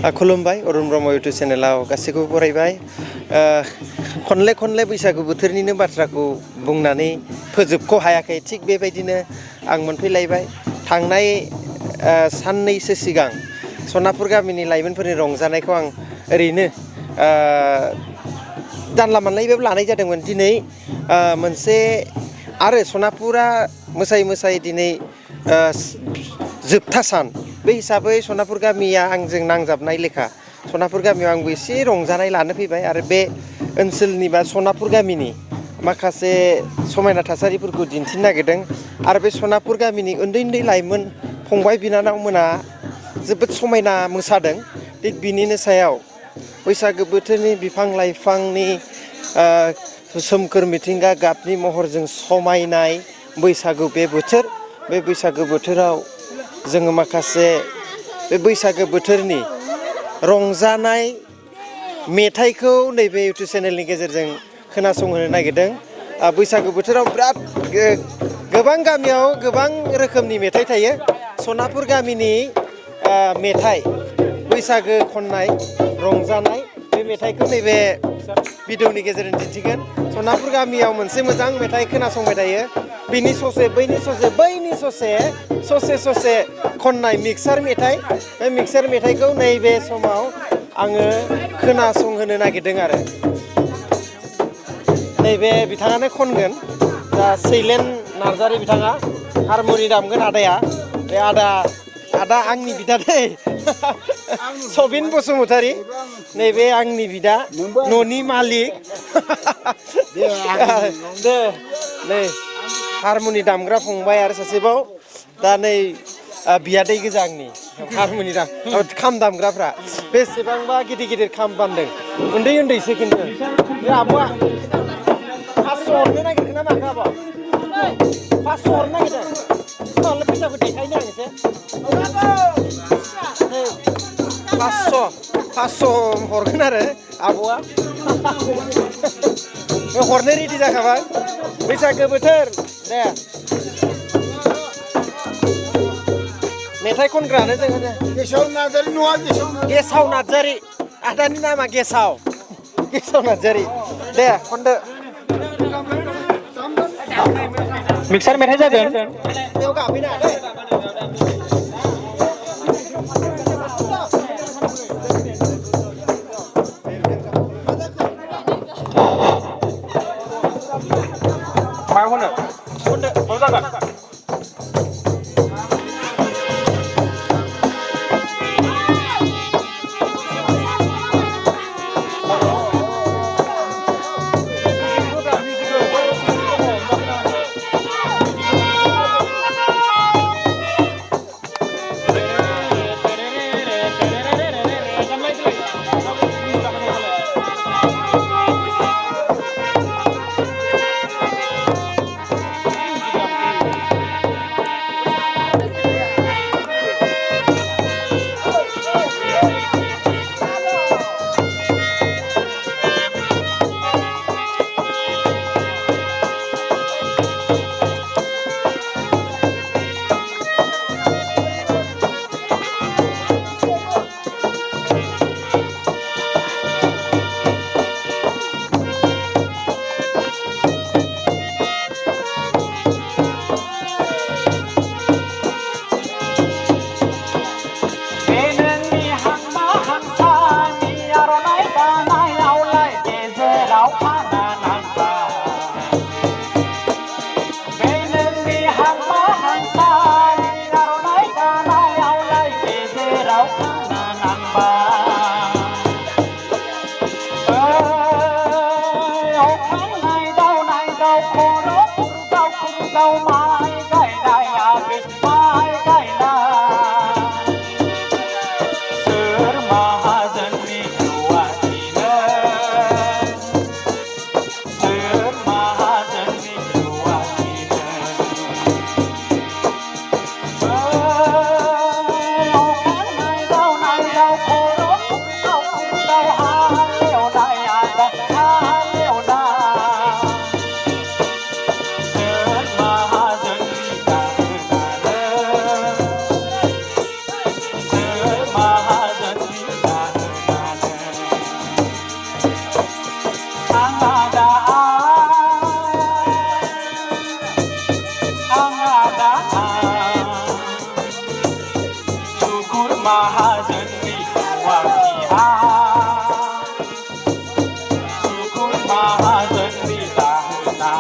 खुलुमबाय अरुण ब्रह्म इउटुब चेनेलाव गासैखौबो बरायबाय खनले बैसागु बोथोरनिनो बाथ्राखौ बुंनानै फोजोबख' हायाखै थिग बेबायदिनो आं मोनफैलायबाय थांनाय साननैसो सिगां सनापुर गामिनि लाइमोनफोरनि रंजानायखौ आं ओरैनो जानला मानलायैबाबो लानाय जादोंमोन दिनै मोनसे आरो सनापुरा मोसायै दिनै जोबथा सान बे हिसाबै सनापुर गामिया आंजों नांजाबनाय लेखा सनापुर गामियाव आंबो एसे रंजानाय लानो फैबाय आरो बे ओनसोलनि बा सनापुर गामिनि माखासे समायना थासारिफोरखौ दिन्थिनो नागिरदों आरो बे सनापुर गामिनि उन्दै लाइमोन फंबाय बिनानावमोना जोबोद समायना मोसादों थिग बिनिनो सायाव बैसागो बोथोरनि बिफां लाइफांनि सोमखोर मिथिंगा गाबनि महरजों समायनाय बैसागु बे बैसागो बोथोराव जोङो माखासे बे बैसागो बोथोरनि रंजानाय मेथाइखौ नैबे इउटुब चेनेलनि गेजेरजों खोनासंहोनो नागिरदों बैसागो बोथोराव बिराद गोबां गामियाव गोबां रोखोमनि मेथाइ थायो सनापुर गामिनि मेथाइ बैसागो खननाय रंजानाय बे मेथाइखौ नैबे भिडिअनि गेजेरजों दिन्थिगोन सनापुर गामियाव मोनसे मोजां मेथाइ खोनासंबाय थायो बिनि ससे बैनि ससे खननाय मिक्सार मेथाइ बे मिक्सार मेथाइखौ नैबे समाव आङो खोनासंहोनो नागिरदों आरो नैबे बिथाङानो खनगोन दा सैलेन नार्जारि बिथाङा हारमनि दामगोन आदाया बे आदा आंनि बिदा दै सबिन बसुमतारी नैबे आंनि बिदा न'नि मालिक दे नै हारमनि दामग्रा फंबाय आरो सासेबाव दा नै बियादै गोजा आंनि हारमनि खाम दामग्राफ्रा बेसेबांबा गिदिर खाम बानदों उन्दैसो खिन्थु बे आब'आ 500 हरनो नागिरगोन ना माखो आब' 500 हरनो नागिरदों होमबालाय फैसाखौ देखायनो आं एसे 500 हरगोन आरो आब'आ हरनो रेडि जाखाबाय बैसागो बोथोर दे मेथाइ खनग्रानो जोङो गेसाव नार्जारि आदानि नामा गेसाव नार्जारि दे खनदो मिक्सार मेथाइ जागोन बेयाव गाबैना दे मा होनो खनदो जागोन Oh माहाजोननि रुवाथिया सुकुन माहाजोननि दाहोना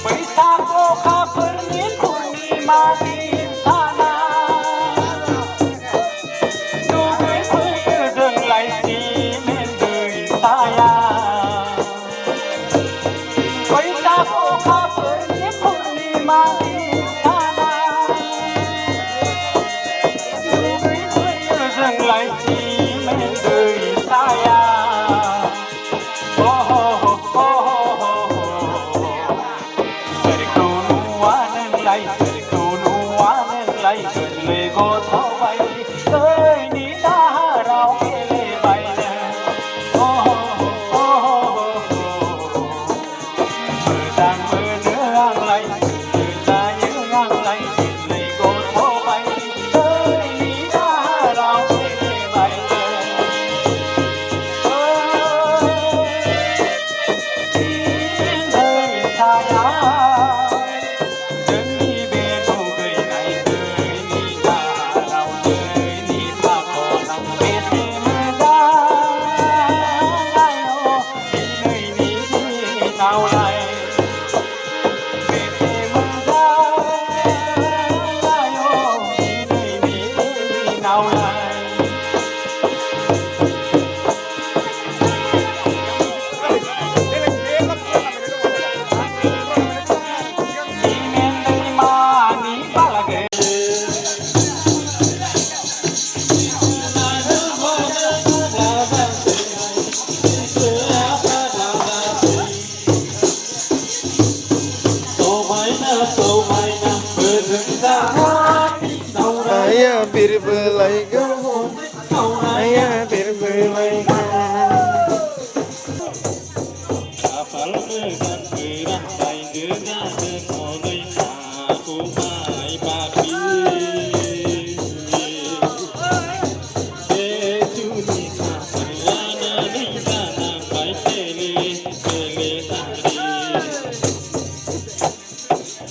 बैसाग अखाफोरनि पुर्निमानि साना दुगैफैयो जोंलाय सिमेन दैसाया बैसाग अखाफोरनि पुर्निमानि साना दुगैफैयो जोंलाय सिमेन दैसाया सोरखौ नुवा नोंलाय गोरलै गथ' बायदि दैनि दाहाराव गेलेबायनो मोजां मोनो आंलाय जायो आंलाय गोरलै गथ' बायदि दैनि दाहाराव गेलेबायनो दैसाया जोंनि बे दुगैनाय दैनि दाहाराव दैनि फाखनाव बेसे मोजां दिनैनि दिनावलाय बेसे मोजां दिनैनि दिनावलाय सिमेन दैमानि बालागे Ayah berbelai gaun, ayah berbelai gaun. Kapal dengan berantai dengan oleh aku mai babi. Bejuni kapalana di sana baik tele tari.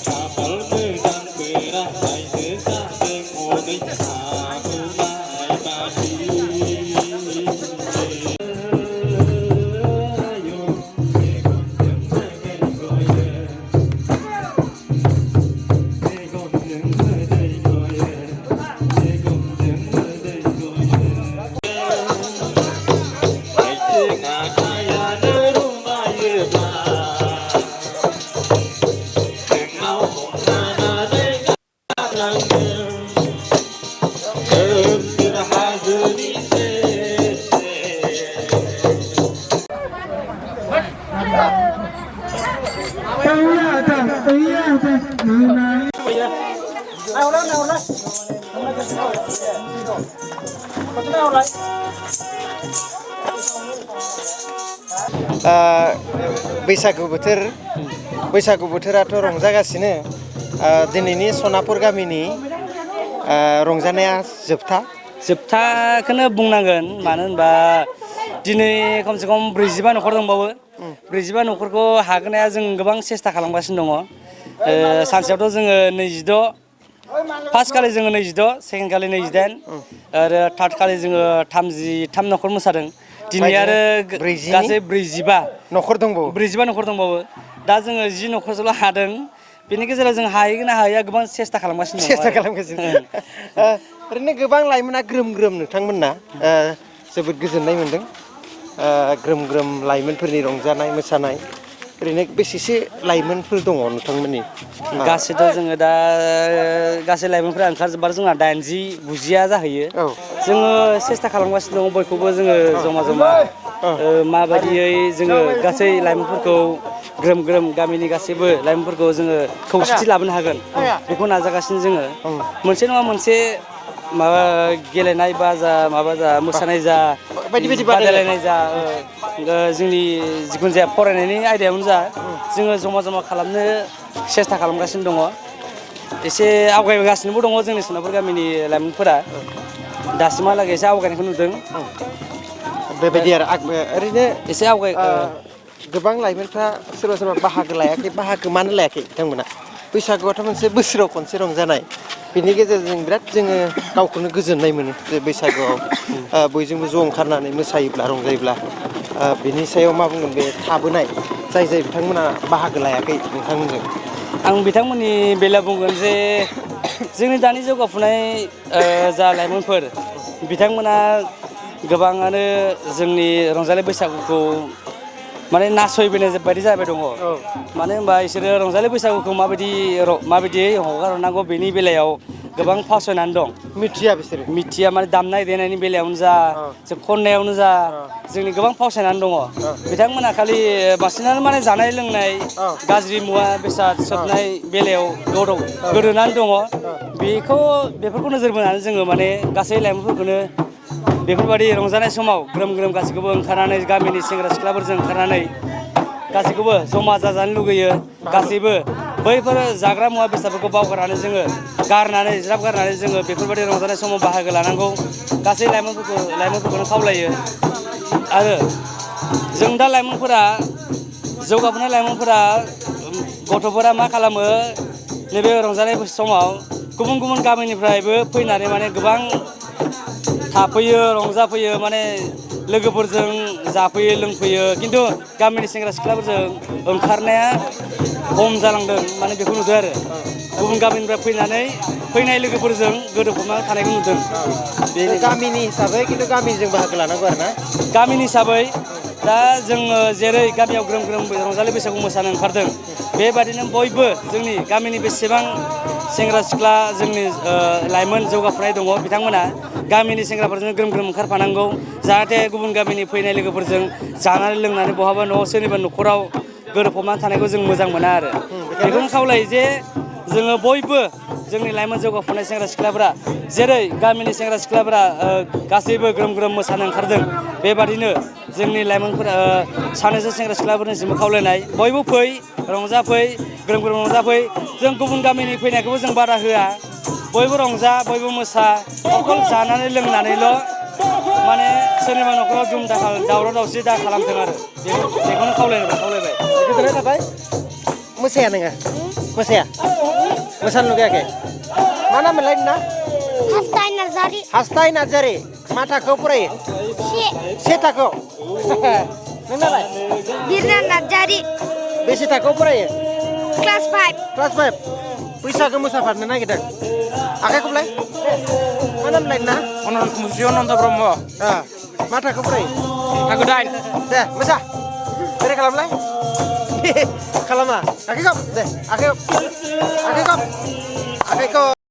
Kapal dengan berantai dengan oleh aku mai babi. बैसागु बोथोराथ' रंजागासिनो दिनैनि सनापुर गामिनि रंजानाया जोबथाखौनो बुंनांगोन मानो होनबा दिनै खमसे खम 45 न'खर दंबावो 45 न'खरखौ हागोनाया जों गोबां सेस्था खालामगासिनो दङ सानसेयावथ' जोङो 26 फार्स्ट खालि जोङो 26 सेकेन्ड खालि 28 आरो थार्ड खालि जोङो 33 न'खर मोसादों दिनै आरो गासै 45 न'खर दंबावो दा जोङो 10 न'खरसोल' हादों बेनि गेजेराव जों हाहैगोन ना हाहैया गोबां सेस्था खालामगासिनो ओरैनो गोबां लाइमोना ग्रोम नोंथांमोनना जोबोद गोजोननाय मोनदों ग्रोम लाइमोनफोरनि रंजानाय मोसानाय ओरैनो बेसेसो लाइमोनफोर दङ नोंथांमोननि गासैथ' जोङो दा गासै लाइमोनफोरा ओंखारजोब्बाय जोंना 80-90 जाहैयो जोङो सेस्था खालामगासिनो दङ बयखौबो जोङो जमा माबायदियै जोङो गासै लाइमोनफोरखौ ग्रोम गामिनि गासैबो लाइमोनफोरखौ जोङो खौसेथि लाबोनो हागोन बेखौ नाजागासिनो जोङो मोनसे नङा मोनसे माबा गेलेनाय बा जा माबा जा मोसानाय जा बादायलायनाय जा जोंनि जिखुनु जाया फरायनायनि आयदायावनो जा जोङो जमा खालामनो सेस्था खालामगासिनो दङ एसे आवगायगासिनोबो दङ जोंनि सोनापुर गामिनि लाइमोनफोरा दासिमहालागै एसे आवगायनायखौ नुदों बेबायदि आरो ओरैनो एसे आवगाय गोबां लाइमोनफ्रा सोरबा बाहागो लायाखै बाहागो मानो लायाखै बिथांमोना बैसागुआथ' मोनसे बोसोराव खनसे रंजानाय बिनि गेजेरजों बिराद जोङो गावखौनो गोजोननाय मोनो जे बैसागुआव बयजोंबो ज' ओंखारनानै मोसायोब्ला रंजायोब्ला बिनि सायाव मा बुंगोन बे थाबोनाय जाय बिथांमोना बाहागो लायाखै नोंथांमोनजों आं बिथांमोननि बेलायाव बुंगोन जे जोंनि दानि जौगाफुनाय जा लाइमोनफोर बिथांमोना गोबाङानो जोंनि रंजालि बैसागुखौ माने नासयबोनाय बायदि जाबाय दङ मानो होनबा बिसोरो रंजालि बैसागुखौ माबायदियै हगारहरनांगौ बेनि बेलायाव गोबां फावसायनानै दं मिथिया माने दामनाय देनायनि बेलायावनो जा खननायावनो जा जोंनि गोबां फावसायनानै दङ बिथांमोना खालि बांसिनानो माने जानाय लोंनाय गाज्रि मुवा बेसाद सोबनाय बेलायाव गोदोनानै दङ बेफोरखौ नोजोर बोनानै जोङो माने गासै लाइमोनफोरखौनो बेफोरबायदि रंजानाय समाव ग्रोम ग्रोम गासैखौबो ओंखारनानै गामिनि सेंग्रा सिख्लाफोरजों ओंखारनानै गासैखौबो जमा जाजानो लुगैयो गासैबो बैफोर जाग्रा मुवा बेसादफोरखौ बावगारनानै जोङो ज्राब गारनानै जोङो बेफोरबायदि रंजानाय समाव बाहागो लानांगौ गासै लाइमोनफोरखौनो खावलायो आरो जों दा लाइमोनफोरा जौगाफुनाय लाइमोनफोरा गथ'फोरा मा खालामो नैबे रंजानाय समाव गुबुन गुबुन गामिनिफ्रायबो फैनानै माने गोबां थाफैयो रंजाफैयो माने लोगोफोरजों जाफैयो लोंफैयो खिन्थु गामिनि सेंग्रा सिख्लाफोरजों ओंखारनाया खम जालांदों माने बेखौ नुदों आरो गुबुन गामिनिफ्राय फैनाय लोगोफोरजों गोदोफबनानै थानायखौ नुदों गामिनि हिसाबै खिन्थु गामिजों बाहागो लानांगौ आरो ना गामिनि हिसाबै दा जोङो जेरै गामियाव ग्रोम ग्रोम रंजालि बैसागु मोसानो ओंखारदों बेबादिनो बयबो जोंनि गामिनि बेसेबां सेंग्रा सिख्ला जोंनि लाइमोन जौगाफुनाय दङ बिथांमोना गामिनि सेंग्राफोरजों ग्रोम ग्रोम ओंखारफानांगौ जाहाथे गुबुन गामिनि फैनाय लोगोफोरजों जानानै लोंनानै बहाबा न'आव सोरनिबा न'खराव गोदोफबनानै थानायखौ जों मोजां मोना आरो बेखौनो खावलायो जे जोङो बयबो जोंनि लाइमोन जौगाफुनाय सेंग्रा सिख्लाफोरा जेरै गामिनि सेंग्रा सिख्लाफोरा गासैबो ग्रोम ग्रोम मोसानो ओंखारदों बेबादिनो जोंनि लाइमोनफोरा सानैसो सेंग्रा सिख्लाफोरनिसिमबो खावलायनाय बयबो फै रंजाफै ग्रोम ग्रोम रंजाफै जों गुबुन गामिनि फैनायखौबो जों बादा होआ बयबो रंजा बयबो मोसा अकल जानानै लोंनानैल' माने सोरनिबा न'खराव दुम दाखाल दावराव दावसि दा खालामथों आरो बेखौनो खावलायबाय गोजोननाय थाबाय मोसाया नोङो मोसानो लुगैयाखै मा नाम मोनलाय नोंना हास्थाय नार्जारि मा थाखोआव फरायो से थाखोआव नोंनालाय बिरना नार्जारि बेसे थाखोआव फरायो क्लास 5 बैसागो मोसाफारनो नागिरदों आखाइ खबलाय मा नाम मोनलाय नोंना अनन्त ब्रह्म मा थाखोआव फरायो थाखो 8 दे मोसा बोरै खालामलाय खालामा आखाइ खब दे आखाइ खब